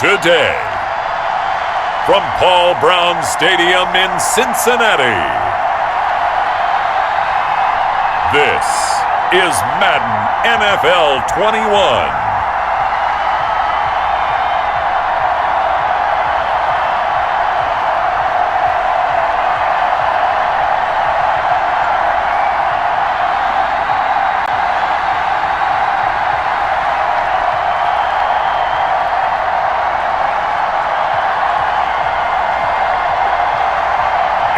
today. From Paul Brown Stadium in Cincinnati, this is Madden NFL 21.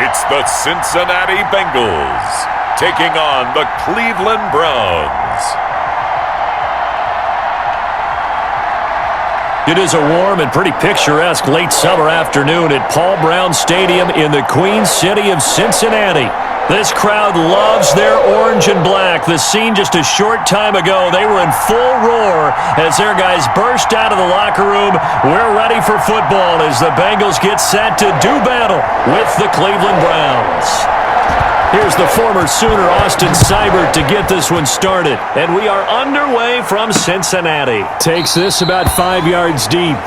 It's the Cincinnati Bengals taking on the Cleveland Browns. It is a warm and pretty picturesque late summer afternoon at Paul Brown Stadium in the Queen City of Cincinnati. This crowd loves their orange and black. The scene just a short time ago, they were in full roar as their guys burst out of the locker room. We're ready for football as the Bengals get set to do battle with the Cleveland Browns. Here's the former Sooner Austin Seibert to get this one started. And we are underway from Cincinnati. Takes this about 5 yards deep.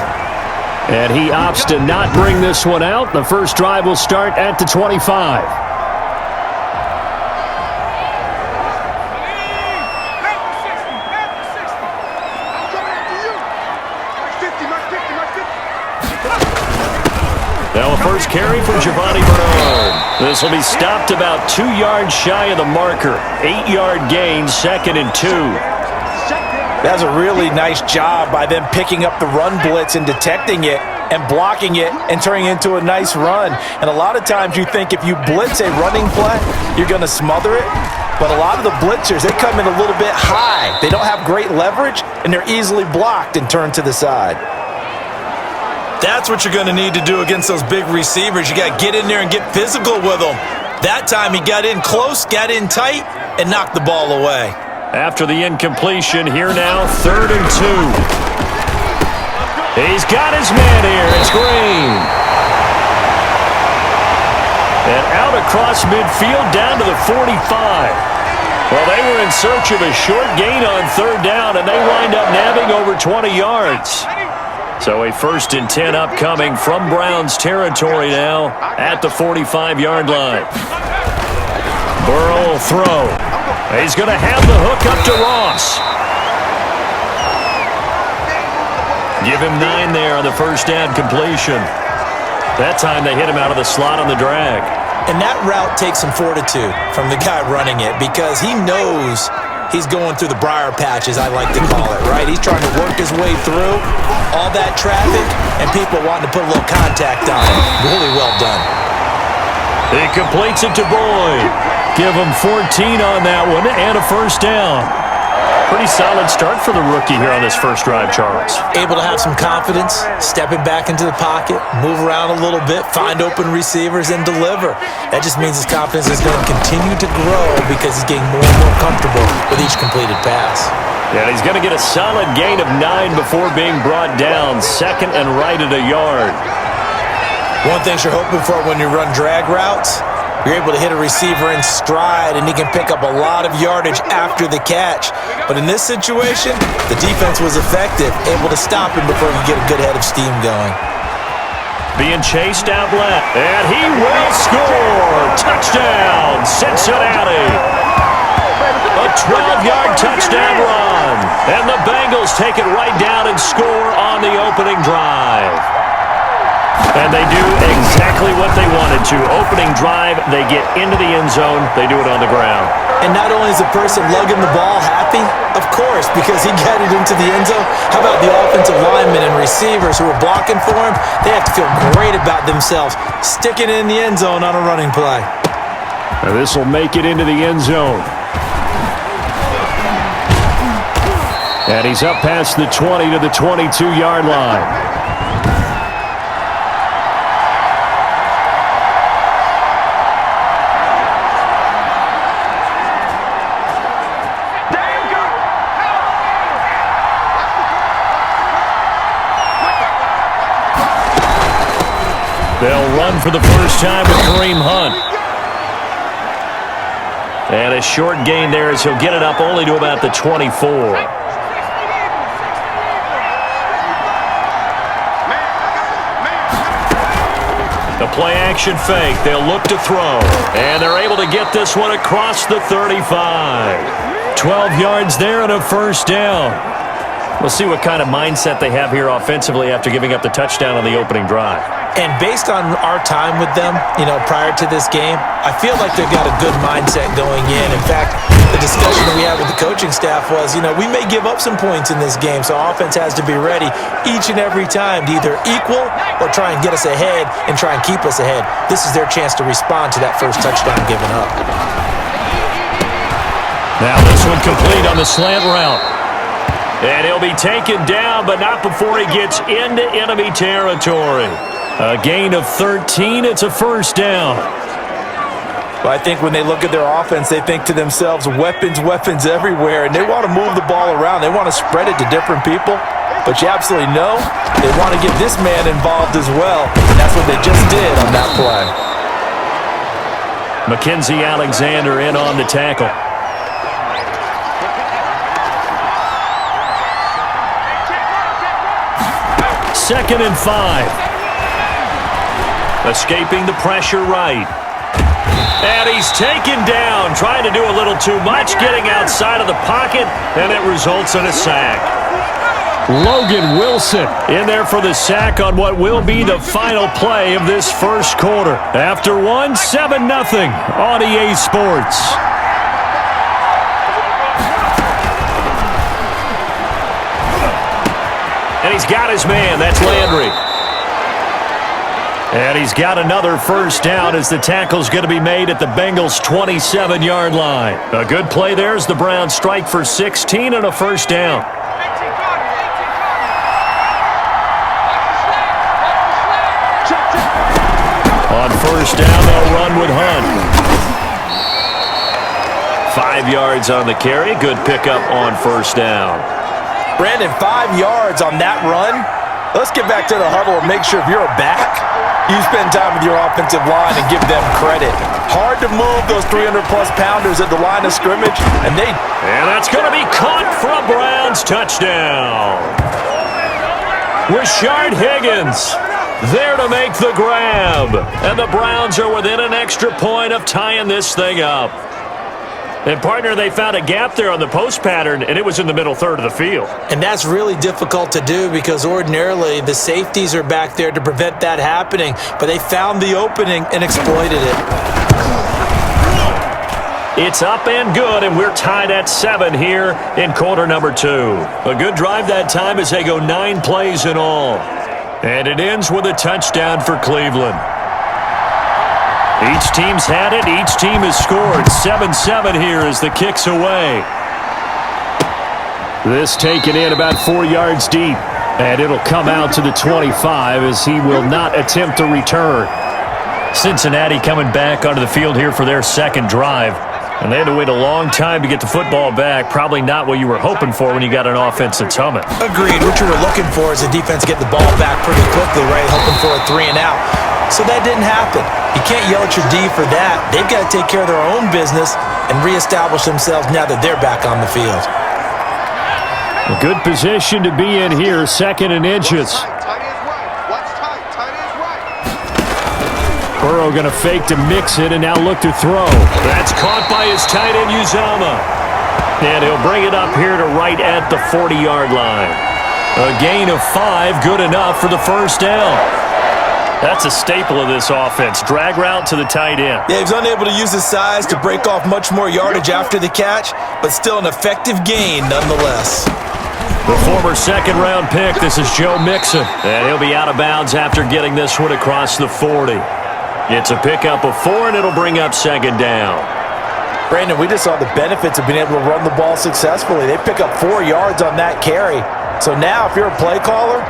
And he opts to not bring this one out. The first drive will start at the 25. Now a first carry for Giovanni Bernard. This will be stopped about 2 yards shy of the marker. 8-yard gain, 2nd and 2. That's a really nice job by them picking up the run blitz and detecting it and blocking it and turning it into a nice run. And a lot of times you think if you blitz a running play, you're going to smother it. But a lot of the blitzers, they come in a little bit high. They don't have great leverage, and they're easily blocked and turned to the side. That's what you're going to need to do against those big receivers. You got to get in there and get physical with them. That time he got in close, got in tight, and knocked the ball away. After the incompletion, here now, 3rd and 2. He's got his man here. It's Green. And out across midfield down to the 45. Well, they were in search of a short gain on 3rd down, and they wind up nabbing over 20 yards. So a 1st and 10 upcoming from Browns territory now at the 45-yard line. Burrow will throw. He's going to have the hook up to Ross. Give him 9 there on the first down completion. That time they hit him out of the slot on the drag. And that route takes some fortitude from the guy running it because he knows he's going through the briar patch, as I like to call it, right? He's trying to work his way through all that traffic and people wanting to put a little contact on him. Really well done. He completes it to Boyd. Give him 14 on that one and a first down. Pretty solid start for the rookie here on this first drive, Charles. Able to have some confidence, stepping back into the pocket, move around a little bit, find open receivers, and deliver. That just means his confidence is going to continue to grow because he's getting more and more comfortable with each completed pass. Yeah, he's going to get a solid gain of 9 before being brought down. 2nd and right at a yard. One thing you're hoping for when you run drag routes, you're able to hit a receiver in stride, and he can pick up a lot of yardage after the catch. But in this situation, the defense was effective, able to stop him before he could get a good head of steam going. Being chased out left, and he will score! Touchdown, Cincinnati! A 12-yard touchdown run, and the Bengals take it right down and score on the opening drive. And they do exactly what they wanted to. Opening drive, they get into the end zone. They do it on the ground. And not only is the person lugging the ball happy, of course, because he got it into the end zone. How about the offensive linemen and receivers who are blocking for him? They have to feel great about themselves, sticking it in the end zone on a running play. Now this will make it into the end zone. And he's up past the 20 to the 22-yard line. They'll run for the first time with Kareem Hunt. And a short gain there as he'll get it up only to about the 24. A play-action fake. They'll look to throw. And they're able to get this one across the 35. 12 yards there and a first down. We'll see what kind of mindset they have here offensively after giving up the touchdown on the opening drive. And based on our time with them, prior to this game, I feel like they've got a good mindset going in. In fact, the discussion that we had with the coaching staff was, we may give up some points in this game, so offense has to be ready each and every time to either equal or try and get us ahead and try and keep us ahead. This is their chance to respond to that first touchdown given up. Now this one complete on the slant route. And he'll be taken down, but not before he gets into enemy territory. A gain of 13. It's a first down. Well, I think when they look at their offense, they think to themselves, weapons, weapons everywhere, and they want to move the ball around. They want to spread it to different people. But you absolutely know they want to get this man involved as well, and that's what they just did on that play. Mackenzie Alexander in on the tackle. Second and 5. Escaping the pressure right. And he's taken down, trying to do a little too much, getting outside of the pocket, and it results in a sack. Logan Wilson in there for the sack on what will be the final play of this first quarter. After 7-0 on EA Sports. And he's got his man. That's Landry. And he's got another first down as the tackle's going to be made at the Bengals' 27-yard line. A good play there as the Browns strike for 16 and a first down. On first down, they'll run with Hunt. 5 yards on the carry. Good pickup on first down. Brandon, 5 yards on that run. Let's get back to the huddle and make sure if you're a back, you spend time with your offensive line and give them credit. Hard to move those 300-plus pounders at the line of scrimmage, and that's going to be caught for a Browns touchdown. Rashard Higgins there to make the grab. And the Browns are within an extra point of tying this thing up. And, partner, they found a gap there on the post pattern, and it was in the middle third of the field. And that's really difficult to do because ordinarily the safeties are back there to prevent that happening. But they found the opening and exploited it. It's up and good, and we're tied at 7 here in quarter number 2. A good drive that time as they go 9 plays in all. And it ends with a touchdown for Cleveland. Each team's had it. Each team has scored. 7-7 here as the kick's away. This taken in about 4 yards deep. And it'll come out to the 25 as he will not attempt to return. Cincinnati coming back onto the field here for their second drive. And they had to wait a long time to get the football back. Probably not what you were hoping for when you got an offense that's humming. Agreed. What you were looking for is the defense get the ball back pretty quickly, right? Hoping for a 3 and out. So that didn't happen. You can't yell at your D for that. They've got to take care of their own business and reestablish themselves now that they're back on the field. A good position to be in here, second and inches. Burrow going to fake to mix it and now look to throw. That's caught by his tight end, Uzama. And he'll bring it up here to right at the 40-yard line. A gain of 5, good enough for the first down. That's a staple of this offense. Drag route to the tight end. Yeah, he's unable to use his size to break off much more yardage after the catch, but still an effective gain nonetheless. The former second-round pick, this is Joe Mixon. And he'll be out of bounds after getting this one across the 40. It's a pickup of 4, and it'll bring up second down. Brandon, we just saw the benefits of being able to run the ball successfully. They pick up 4 yards on that carry. So now if you're a play caller,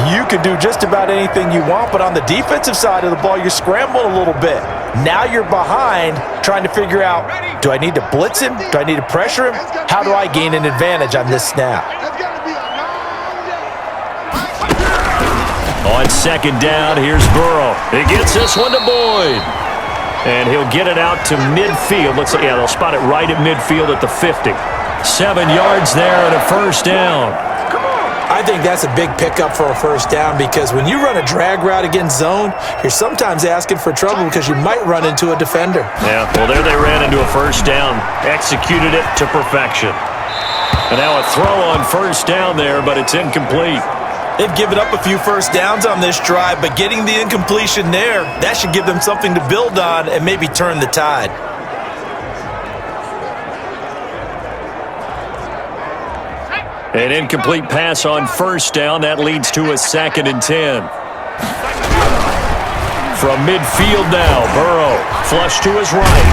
you can do just about anything you want, but on the defensive side of the ball, you're scrambling a little bit. Now you're behind trying to figure out, do I need to blitz him? Do I need to pressure him? How do I gain an advantage on this snap? On second down, here's Burrow. He gets this one to Boyd. And he'll get it out to midfield. Looks like, yeah, they'll spot it right at midfield at the 50. 7 yards there and a first down. I I think that's a big pickup for a first down because when you run a drag route against zone, you're sometimes asking for trouble because you might run into a defender. Yeah, well, there they ran into a first down, executed it to perfection. And now a throw on first down there, but it's incomplete. They've given up a few first downs on this drive, but getting the incompletion there, that should give them something to build on and maybe turn the tide. An incomplete pass on first down. That leads to a 2nd and 10. From midfield now, Burrow flush to his right.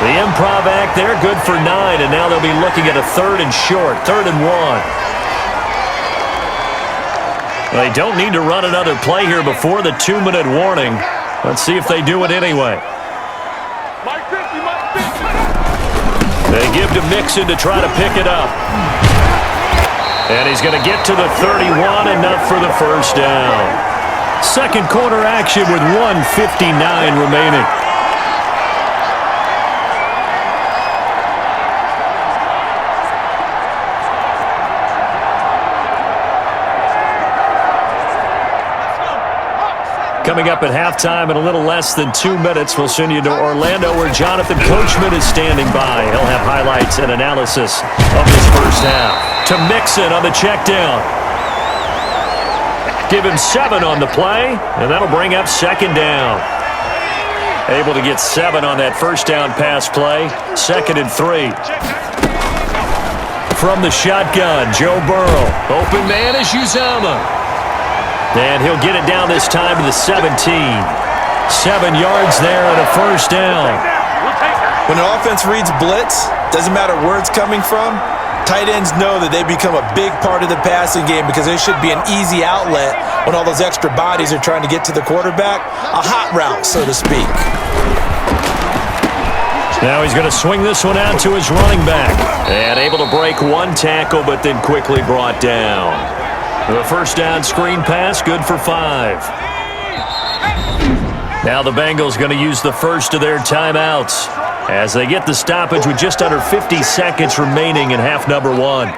The improv act there, good for 9, and now they'll be looking at a 3rd and short, 3rd and 1. They don't need to run another play here before the 2-minute warning. Let's see if they do it anyway. They give to Mixon to try to pick it up. And he's going to get to the 31, enough for the first down. Second quarter action with 1:59 remaining. Coming up at halftime in a little less than 2 minutes, we'll send you to Orlando where Jonathan Coachman is standing by. He'll have highlights and analysis of this first half. To Mixon on the check down. Give him 7 on the play, and that'll bring up 2nd down. Able to get 7 on that first down pass play. 2nd and 3. From the shotgun, Joe Burrow. Open man is Uzomah. And he'll get it down this time to the 17. 7 yards there and a first down. When an offense reads blitz, doesn't matter where it's coming from, tight ends know that they become a big part of the passing game because there should be an easy outlet when all those extra bodies are trying to get to the quarterback. A hot route, so to speak. Now he's going to swing this one out to his running back. And able to break 1 tackle, but then quickly brought down. The first down screen pass, good for 5. Now the Bengals going to use the first of their timeouts as they get the stoppage with just under 50 seconds remaining in half number 1.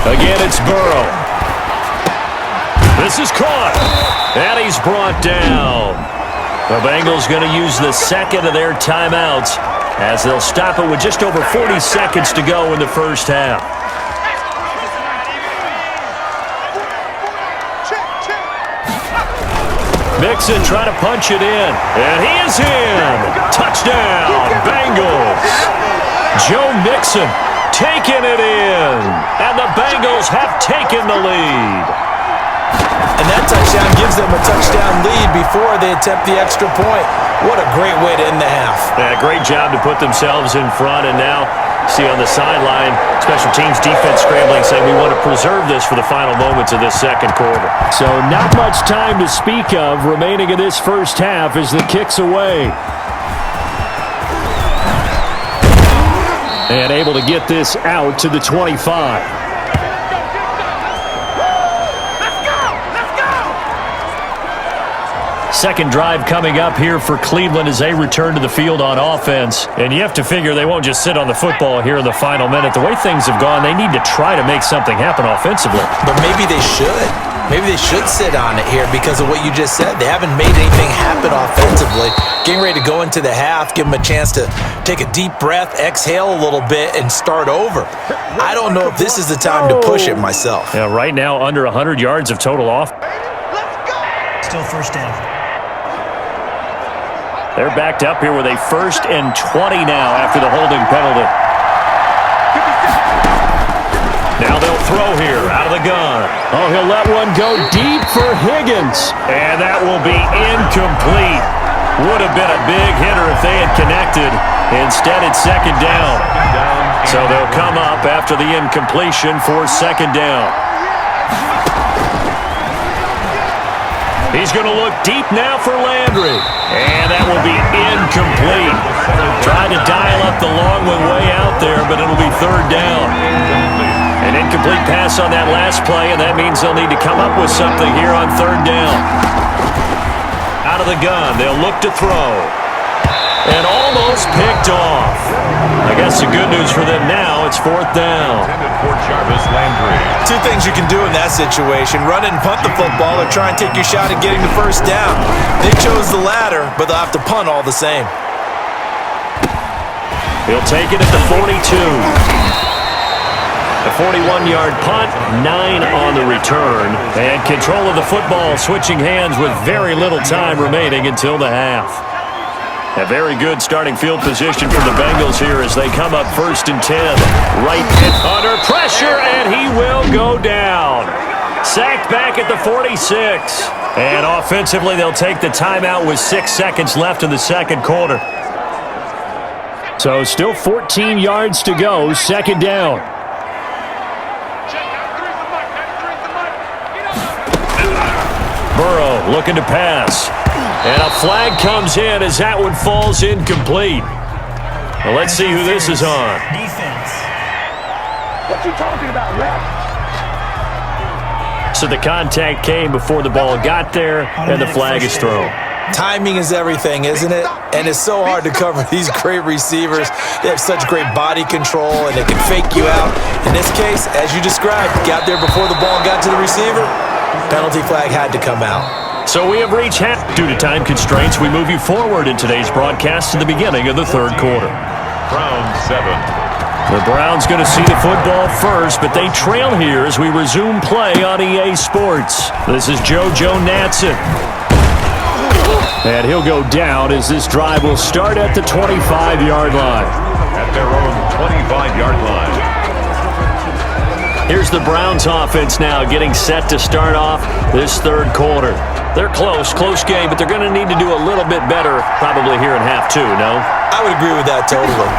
Again, it's Burrow. This is caught, and he's brought down. The Bengals going to use the second of their timeouts as they'll stop it with just over 40 seconds to go in the first half. Mixon trying to punch it in, and he is in. Touchdown, Bengals. Joe Mixon taking it in, and the Bengals have taken the lead. And that touchdown gives them a touchdown lead before they attempt the extra point. What a great way to end the half. Yeah, great job to put themselves in front, and now see on the sideline, special teams defense scrambling, saying we want to preserve this for the final moments of this second quarter. So not much time to speak of remaining in this first half as the kick's away. And able to get this out to the 25. Second drive coming up here for Cleveland as they return to the field on offense. And you have to figure they won't just sit on the football here in the final minute. The way things have gone, they need to try to make something happen offensively. But maybe they should. Maybe they should sit on it here because of what you just said. They haven't made anything happen offensively. Getting ready to go into the half, give them a chance to take a deep breath, exhale a little bit, and start over. I don't know if this is the time to push it myself. Yeah, right now under 100 yards of total off. Still first down. They're backed up here with a 1st and 20 now after the holding penalty. Now they'll throw here out of the gun. Oh, he'll let one go deep for Higgins. And that will be incomplete. Would have been a big hitter if they had connected. Instead, it's 2nd down. So they'll come up after the incompletion for 2nd down. He's going to look deep now for Landry. And that will be incomplete. Tried to dial up the long one way out there, but it'll be 3rd down. An incomplete pass on that last play, and that means they'll need to come up with something here on 3rd down. Out of the gun, they'll look to throw. is picked off. I guess the good news for them now, it's 4th down. Two things you can do in that situation: run it and punt the football, or try and take your shot at getting the first down. They chose the latter, but they'll have to punt all the same. He'll take it at the 42. A 41-yard punt, 9 on the return. And control of the football switching hands with very little time remaining until the half. A very good starting field position for the Bengals here as they come up 1st and 10. Right under pressure, and he will go down. Sacked back at the 46. And offensively, they'll take the timeout with 6 seconds left in the second quarter. So still 14 yards to go, 2nd down. Burrow looking to pass. And a flag comes in as that one falls incomplete. Well, let's see who this is on. Defense. What you talking about, ref? So the contact came before the ball got there, and the flag is thrown. Timing is everything, isn't it? And it's so hard to cover these great receivers. They have such great body control, and they can fake you out. In this case, as you described, got there before the ball got to the receiver. Penalty flag had to come out. So we have reached half. Due to time constraints, we move you forward in today's broadcast to the beginning of the third quarter. Round 7. The Browns going to see the football first, but they trail here as we resume play on EA Sports. This is JoJo Natson. And he'll go down as this drive will start at the 25-yard line. At their own 25-yard line. Here's the Browns offense now getting set to start off this third quarter. They're close game, but they're going to need to do a little bit better probably here in half 2, no? I would agree with that totally.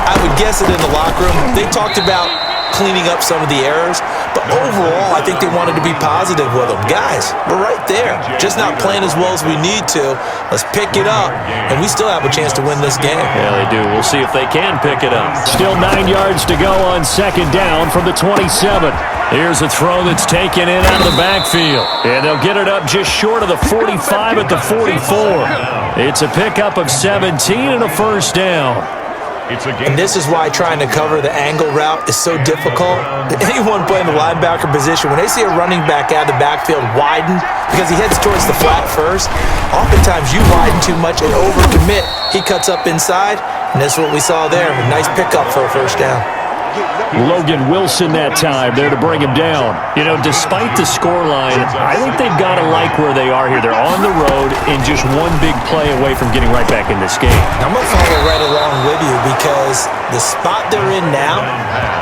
I would guess it in the locker room. They talked about cleaning up some of the errors, but overall, I think they wanted to be positive with them. Guys, we're right there. Just not playing as well as we need to. Let's pick it up, and we still have a chance to win this game. Yeah, they do. We'll see if they can pick it up. Still 9 yards to go on 2nd down from the 27. Here's a throw that's taken in out of the backfield. And they'll get it up just short of the 45 at the 44. It's a pickup of 17 and a 1st down. And this is why trying to cover the angle route is so difficult. Anyone playing the linebacker position, when they see a running back out of the backfield widen because he heads towards the flat first, oftentimes you widen too much and overcommit. He cuts up inside, and that's what we saw there. A nice pickup for a 1st down. Logan Wilson that time there to bring him down. You know, despite the scoreline, I think they've got to like where they are here. They're on the road and just one big play away from getting right back in this game. I'm going to follow right along with you because the spot they're in now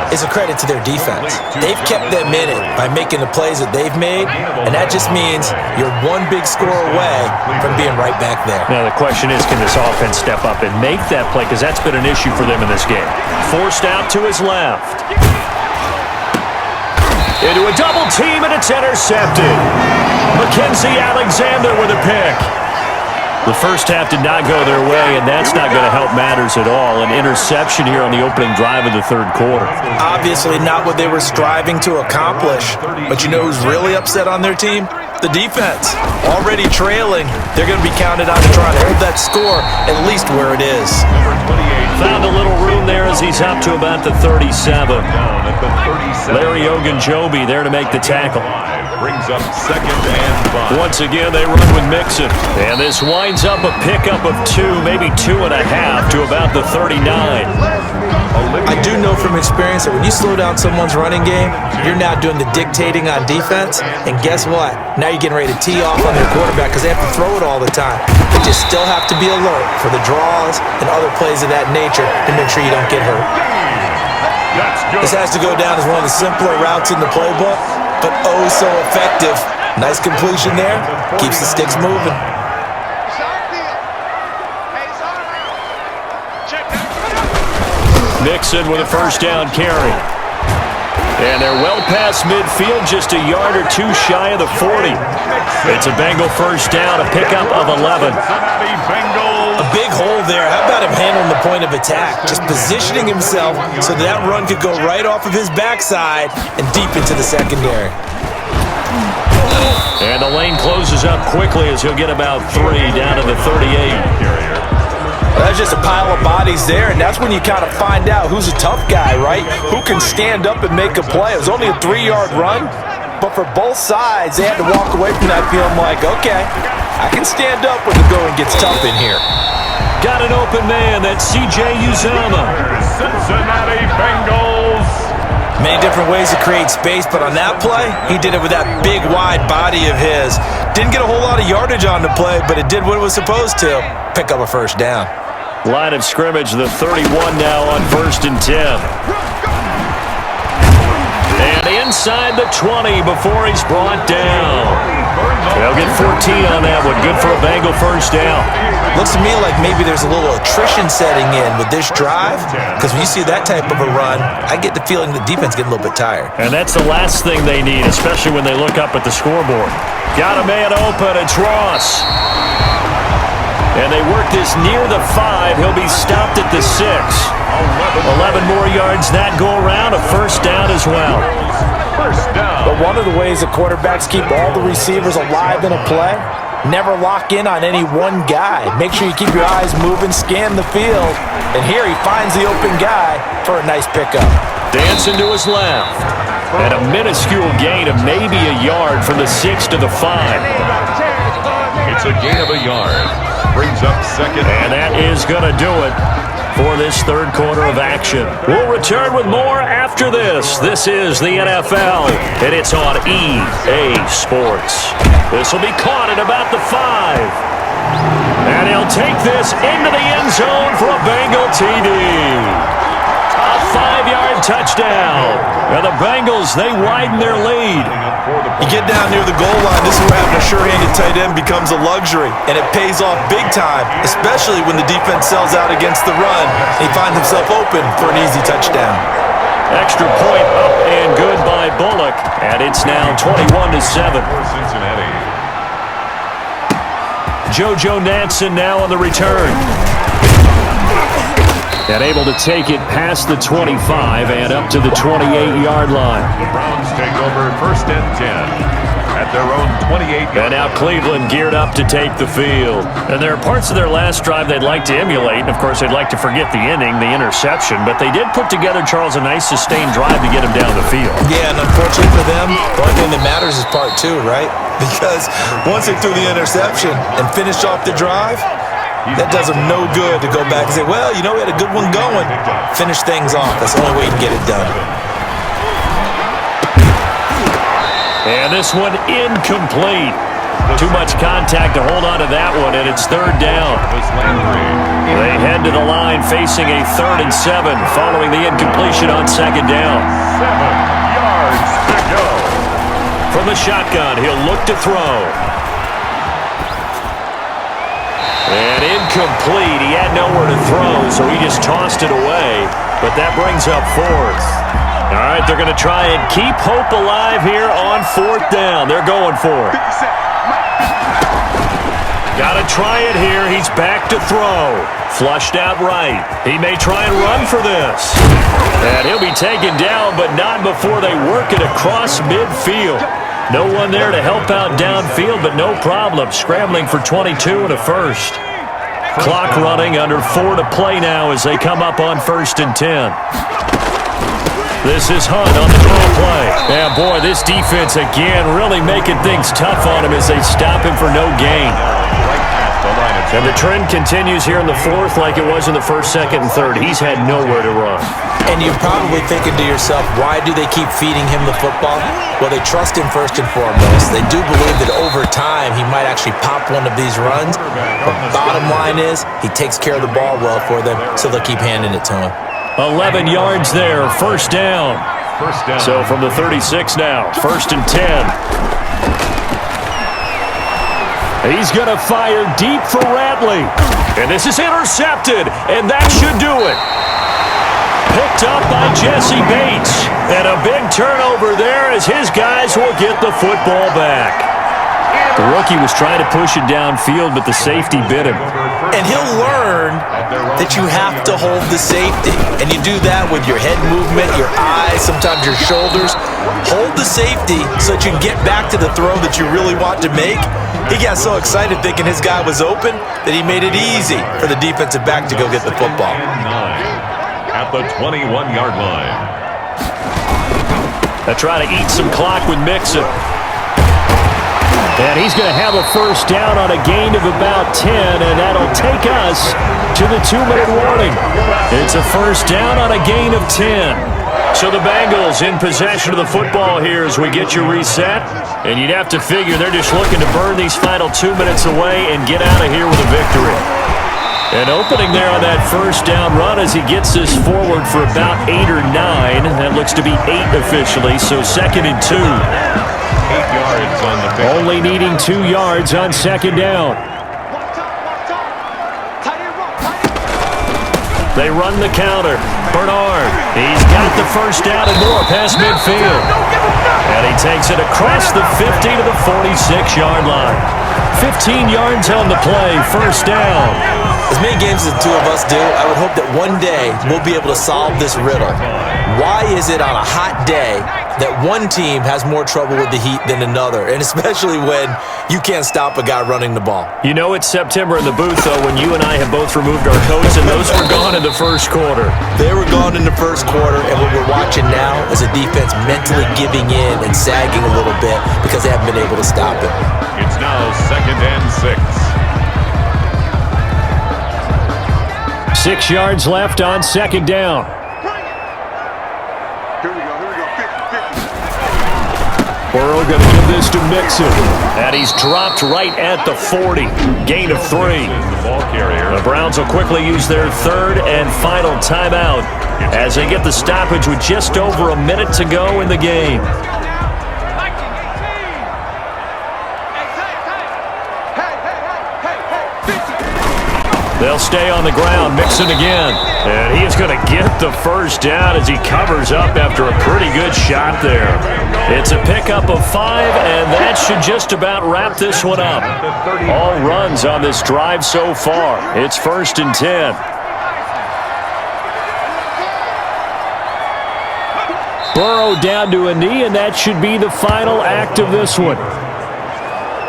is a credit to their defense. They've kept them in it by making the plays that they've made, and that just means you're one big score away from being right back there. Now, the question is, can this offense step up and make that play? Because that's been an issue for them in this game. Forced out to his left. Into a double team, and it's intercepted. Mackenzie Alexander with a pick. The first half did not go their way, and that's not going to help matters at all. An interception here on the opening drive of the third quarter. Obviously not what they were striving to accomplish. But you know who's really upset on their team? The defense. Already trailing. They're going to be counted on to try to hold that score at least where it is. Found a little room there as he's up to about the 37. Larry Ogunjobi there to make the tackle. Brings up 2nd and 5. Once again, they run with Mixon. And this winds up a pickup of 2, maybe 2.5 to about the 39. I do know from experience that when you slow down someone's running game, you're now doing the dictating on defense. And guess what? Now you're getting ready to tee off on their quarterback because they have to throw it all the time. But you still have to be alert for the draws and other plays of that nature to make sure you don't get hurt. This has to go down as one of the simpler routes in the playbook, but oh so effective. Nice completion there. Keeps the sticks moving. Mixon with a 1st down carry. And they're well past midfield, just a yard or 2 shy of the 40. It's a Bengal 1st down, a pickup of 11. A big hole there. How about him handling the point of attack? Just positioning himself so that run could go right off of his backside and deep into the secondary. And the lane closes up quickly as he'll get about 3 down to the 38. That's just a pile of bodies there, and that's when you kind of find out who's a tough guy, right? Who can stand up and make a play. It was only a 3-yard run, but for both sides, they had to walk away from that feeling like, okay, I can stand up when the going gets tough in here. Got an open man. That's C.J. Uzomah. Cincinnati Bengals. Many different ways to create space, but on that play, he did it with that big, wide body of his. Didn't get a whole lot of yardage on the play, but it did what it was supposed to. Pick up a first down. Line of scrimmage, the 31 now on 1st and 10. And inside the 20 before he's brought down. They'll get 14 on that one. Good for a Bengal first down. Looks to me like maybe there's a little attrition setting in with this drive, because when you see that type of a run, I get the feeling the defense getting a little bit tired. And that's the last thing they need, especially when they look up at the scoreboard. Got a man open. It's Ross. And they work this near the 5. He'll be stopped at the 6. 11 more yards that go around. A first down as well. First down. But one of the ways the quarterbacks keep all the receivers alive in a play, never lock in on any one guy. Make sure you keep your eyes moving, scan the field. And here he finds the open guy for a nice pickup. Dancing to his left. And a minuscule gain of maybe a yard from the 6 to the 5. It's a gain of a yard. Brings up second. And that is going to do it for this third quarter of action. We'll return with more after this. This is the NFL, and it's on EA Sports. This will be caught at about the 5. And he'll take this into the end zone for a Bengal TD. A 5-yard touchdown. And the Bengals, they widen their lead. You get down near the goal line, this is where having a sure-handed tight end becomes a luxury, and it pays off big time, especially when the defense sells out against the run. He finds himself open for an easy touchdown. Extra point up and good by Bullock, and it's now 21-7. Cincinnati. JoJo Natson now on the return. And able to take it past the 25 and up to the 28-yard line. The Browns take over 1st and 10 at their own 28. And now Cleveland geared up to take the field. And there are parts of their last drive they'd like to emulate. And, of course, they'd like to forget the inning, the interception. But they did put together, Charles, a nice sustained drive to get him down the field. Yeah, and unfortunately for them, the only thing that matters is part 2, right? Because once they threw the interception and finished off the drive, that does them no good to go back and say, well, you know, we had a good one going. Finish things off. That's the only way you can get it done. And this one incomplete. Too much contact to hold on to that one, and it's 3rd down. They head to the line facing a 3rd and 7 following the incompletion on 2nd down. 7 yards to go. From the shotgun, he'll look to throw. And incomplete. He had nowhere to throw, so he just tossed it away. But that brings up 4th. All right, they're going to try and keep hope alive here on 4th down. They're going for it. Got to try it here. He's back to throw. Flushed out right. He may try and run for this. And he'll be taken down, but not before they work it across midfield. No one there to help out downfield, but no problem. Scrambling for 22 and a first. Clock running, under 4 to play now as they come up on 1st and 10. This is Hunt on the draw play. Yeah, boy, this defense again really making things tough on him as they stop him for no gain. And the trend continues here in the 4th like it was in the 1st, 2nd, and 3rd. He's had nowhere to run. And you're probably thinking to yourself, why do they keep feeding him the football? Well, they trust him first and foremost. They do believe that over time he might actually pop one of these runs. But bottom line is he takes care of the ball well for them, so they'll keep handing it to him. 11 yards there, 1st down. So from the 36 now, 1st and 10. He's going to fire deep for Ratley. And this is intercepted, and that should do it. Picked up by Jesse Bates. And a big turnover there as his guys will get the football back. The rookie was trying to push it downfield, but the safety bit him. And he'll learn that you have to hold the safety. And you do that with your head movement, your eyes, sometimes your shoulders. Hold the safety so that you can get back to the throw that you really want to make. He got so excited thinking his guy was open that he made it easy for the defensive back to go get the football. At the 21-yard line. They try to eat some clock with Mixon. And he's going to have a first down on a gain of about 10, and that'll take us to the 2-minute warning. It's a first down on a gain of 10. So the Bengals in possession of the football here as we get you reset. And you'd have to figure they're just looking to burn these final 2 minutes away and get out of here with a victory. An opening there on that first down run as he gets this forward for about 8 or 9. That looks to be 8 officially, so 2nd and 2. 8 yards on the pick. Only needing 2 yards on 2nd down. They run the counter. Bernard, he's got the first down and more past midfield. And he takes it across the 50 to the 46-yard line. 15 yards on the play, first down. As many games as the two of us do, I would hope that one day we'll be able to solve this riddle. Why is it on a hot day that one team has more trouble with the heat than another, and especially when you can't stop a guy running the ball? You know it's September in the booth, though, when you and I have both removed our coats, and those were gone in the first quarter. They were gone in the first quarter, and what we're watching now is a defense mentally giving in and sagging a little bit because they haven't been able to stop it. It's now 2nd and 6. 6 yards left on 2nd down. Burrow going to give this to Mixon. And he's dropped right at the 40. Gain of 3. The ball carrier. The Browns will quickly use their 3rd and final timeout as they get the stoppage with just over a minute to go in the game. They'll stay on the ground. Mixon again. And he is going to get the first down as he covers up after a pretty good shot there. It's a pickup of 5, and that should just about wrap this one up. All runs on this drive so far. It's 1st and 10. Burrow down to a knee, and that should be the final act of this one.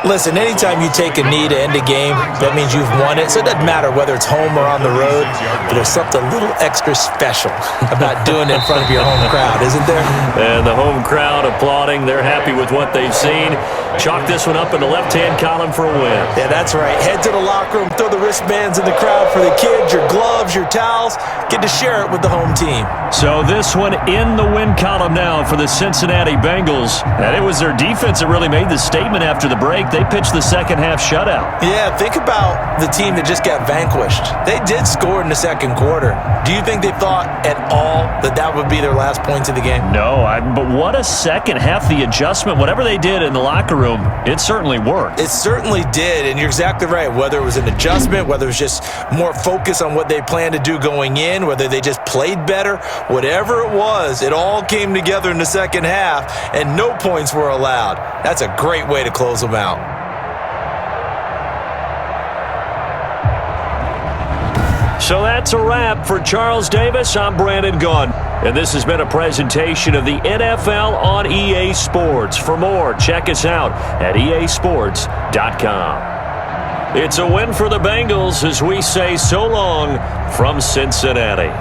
Listen, anytime you take a knee to end a game, that means you've won it. So it doesn't matter whether it's home or on the road, but there's something a little extra special about doing it in front of your home crowd, isn't there? And the home crowd applauding. They're happy with what they've seen. Chalk this one up in the left-hand column for a win. Yeah, that's right. Head to the locker room, throw the wristbands in the crowd for the kids, your gloves, your towels. Get to share it with the home team. So this one in the win column now for the Cincinnati Bengals. And it was their defense that really made the statement after the break. They pitched the second half shutout. Yeah, think about the team that just got vanquished. They did score in the second quarter. Do you think they thought at all that that would be their last points of the game? No, but what a second half. The adjustment, whatever they did in the locker room, it certainly worked. It certainly did, and you're exactly right. Whether it was an adjustment, whether it was just more focus on what they planned to do going in, whether they just played better, whatever it was, it all came together in the second half, and no points were allowed. That's a great way to close them out. So that's a wrap for Charles Davis. I'm Brandon Gunn. And this has been a presentation of the NFL on EA Sports. For more, check us out at easports.com. It's a win for the Bengals as we say so long from Cincinnati.